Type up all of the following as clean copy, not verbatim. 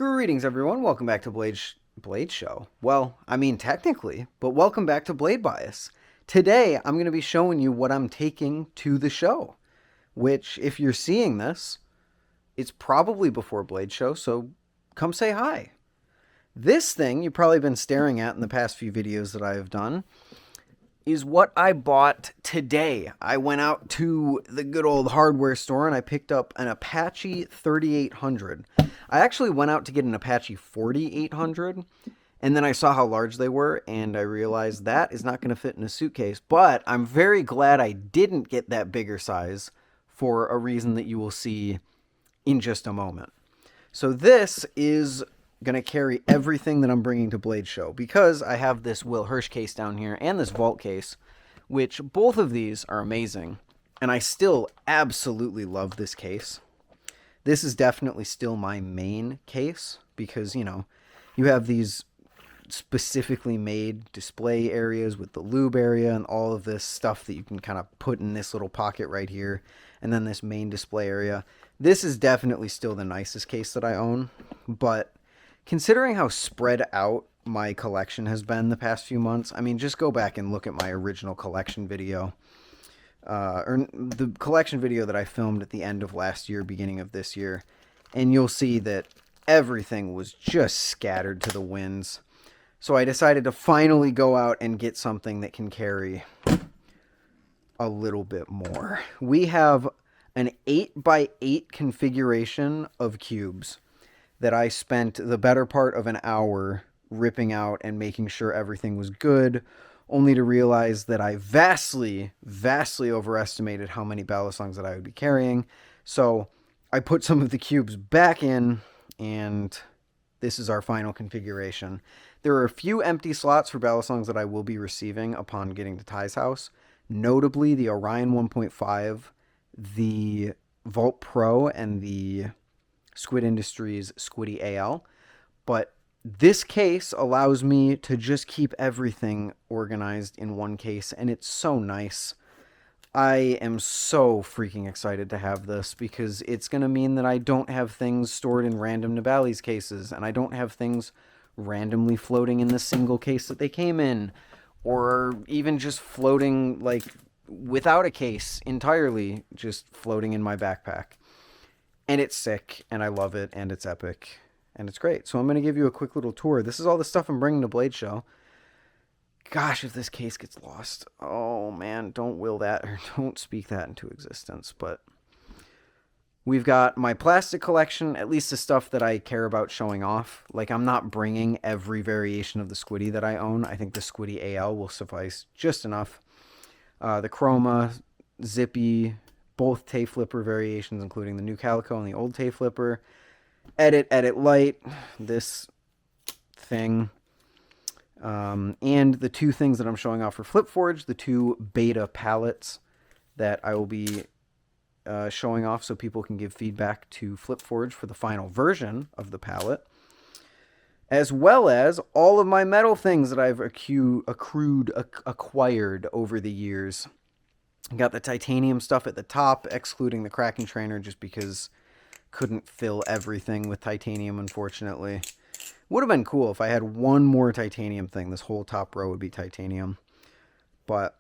Greetings, everyone. Welcome back to Blade Show. Well, I mean, technically, but welcome back to Blade Bias. Today, I'm going to be showing you what I'm taking to the show, which, if you're seeing this, it's probably before Blade Show, so come say hi. This thing you've probably been staring at in the past few videos that I have done is what I bought today. I went out to the good old hardware store and I picked up an Apache 3800. I actually went out to get an Apache 4800, and then I saw how large they were and I realized that is not going to fit in a suitcase. But I'm very glad I didn't get that bigger size for a reason that you will see in just a moment. So this is going to carry everything that I'm bringing to Blade Show because I have this Will Hirsch case down here and this vault case, which both of these are amazing. And I still absolutely love this case. This is definitely still my main case because, you know, you have these specifically made display areas with the lube area and all of this stuff that you can kind of put in this little pocket right here. And then this main display area. This is definitely still the nicest case that I own, but considering how spread out my collection has been the past few months, I mean, just go back and look at my original collection video, or the collection video that I filmed at the end of last year, beginning of this year, and you'll see that everything was just scattered to the winds. So I decided to finally go out and get something that can carry a little bit more. We have an 8x8 configuration of cubes that I spent the better part of an hour ripping out and making sure everything was good, only to realize that I vastly overestimated how many Balisongs that I would be carrying. So I put some of the cubes back in, and this is our final configuration. There are a few empty slots for Balisongs that I will be receiving upon getting to Ty's house, notably the Orion 1.5, the Vault Pro, and the Squid Industries Squiddy AL. But this case allows me to just keep everything organized in one case, and it's so nice. I am so freaking excited to have this because it's going to mean that I don't have things stored in random Nibali's cases, and I don't have things randomly floating in the single case that they came in, or even just floating like without a case entirely, just floating in my backpack. And it's sick, and I love it, and it's epic, and it's great. So I'm going to give you a quick little tour. This is all the stuff I'm bringing to Blade Show. Gosh, if this case gets lost, oh man, don't will that, or don't speak that into existence. But we've got my plastic collection, at least the stuff that I care about showing off. Like, I'm not bringing every variation of the Squiddy that I own. I think the Squiddy AL will suffice just enough. The Chroma, Zippy, both Tay Flipper variations, including the new Calico and the old Tay Flipper. Edit Light, this thing. And the two things that I'm showing off for FlipForge, the two beta palettes that I will be showing off so people can give feedback to FlipForge for the final version of the palette, as well as all of my metal things that I've acquired over the years. Got the titanium stuff at the top, excluding the Kraken trainer, just because couldn't fill everything with titanium, unfortunately. Would have been cool if I had one more titanium thing. This whole top row would be titanium. But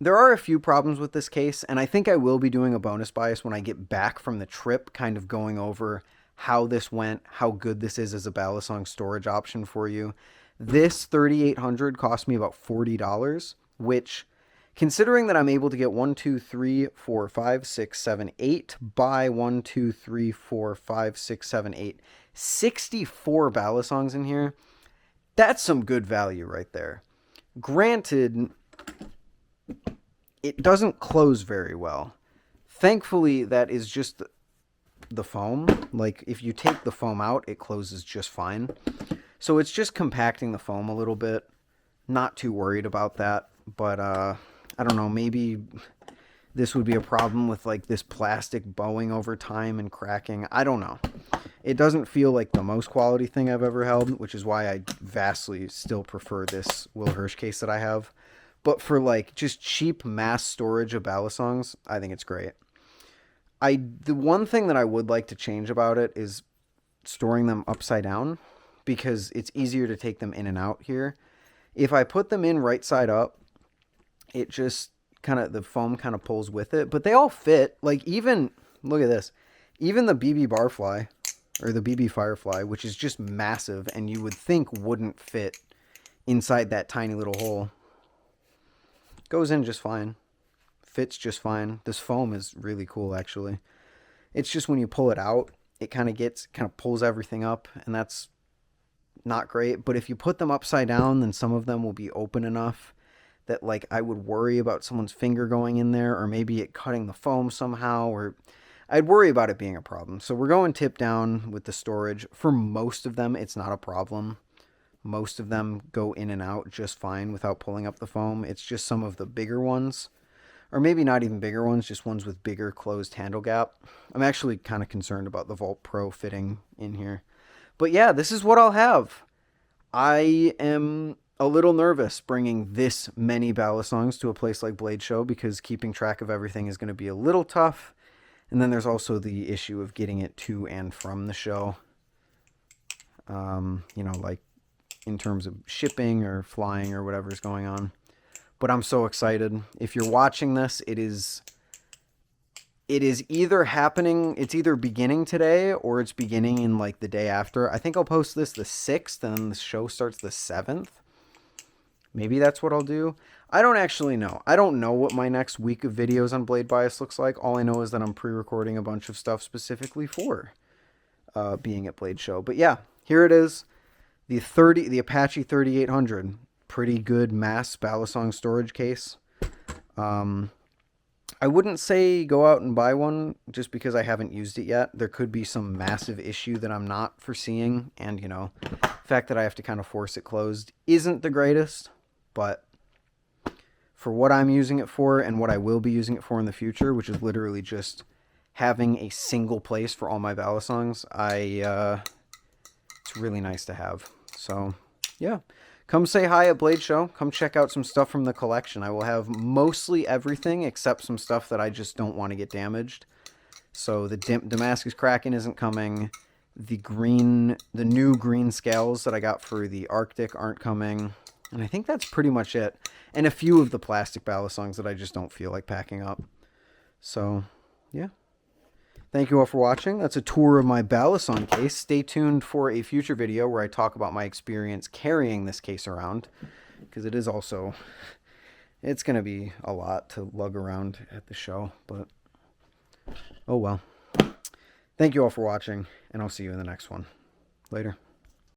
there are a few problems with this case, and I think I will be doing a bonus bias when I get back from the trip, kind of going over how this went, how good this is as a Balisong storage option for you. This 3800 cost me about $40, which, considering that I'm able to get 1, 2, 3, 4, 5, 6, 7, 8 by 1, 2, 3, 4, 5, 6, 7, 8, 64 Balisongs in here, that's some good value right there. Granted, it doesn't close very well. Thankfully, that is just the foam. Like, if you take the foam out, it closes just fine. So it's just compacting the foam a little bit. Not too worried about that, but I don't know, maybe this would be a problem with like this plastic bowing over time and cracking. I don't know. It doesn't feel like the most quality thing I've ever held, which is why I vastly still prefer this Will Hirsch case that I have. But for like just cheap mass storage of Balisongs, I think it's great. The one thing that I would like to change about it is storing them upside down because it's easier to take them in and out here. If I put them in right side up, it just kind of, the foam kind of pulls with it. But they all fit. Like even, look at this. Even the BB Barfly, or the BB Firefly, which is just massive and you would think wouldn't fit inside that tiny little hole, goes in just fine. Fits just fine. This foam is really cool, actually. It's just when you pull it out, it kind of pulls everything up, and that's not great. But if you put them upside down, then some of them will be open enough that like I would worry about someone's finger going in there, or maybe it cutting the foam somehow, or I'd worry about it being a problem. So we're going tip down with the storage. For most of them, it's not a problem. Most of them go in and out just fine without pulling up the foam. It's just some of the bigger ones, or maybe not even bigger ones, just ones with bigger closed handle gap. I'm actually kind of concerned about the Vault Pro fitting in here. But yeah, this is what I'll have. I am a little nervous bringing this many Balisongs to a place like Blade Show because keeping track of everything is going to be a little tough. And then there's also the issue of getting it to and from the show. Like in terms of shipping or flying or whatever's going on. But I'm so excited. If you're watching this, it is either happening, it's either beginning today or it's beginning in like the day after. I think I'll post this the 6th and then the show starts the 7th. Maybe that's what I'll do. I don't actually know. I don't know what my next week of videos on Blade Bias looks like. All I know is that I'm pre-recording a bunch of stuff specifically for being at Blade Show. But yeah, here it is. The Apache 3800. Pretty good mass Balisong storage case. I wouldn't say go out and buy one just because I haven't used it yet. There could be some massive issue that I'm not foreseeing. And, the fact that I have to kind of force it closed isn't the greatest. But for what I'm using it for and what I will be using it for in the future, which is literally just having a single place for all my Balisongs, it's really nice to have. So, yeah. Come say hi at Blade Show. Come check out some stuff from the collection. I will have mostly everything except some stuff that I just don't want to get damaged. So the Damascus Kraken isn't coming. The new green scales that I got for the Arctic aren't coming. And I think that's pretty much it. And a few of the plastic Balisongs that I just don't feel like packing up. So, yeah. Thank you all for watching. That's a tour of my Balisong case. Stay tuned for a future video where I talk about my experience carrying this case around. Because it is also, it's going to be a lot to lug around at the show. But, oh well. Thank you all for watching, and I'll see you in the next one. Later.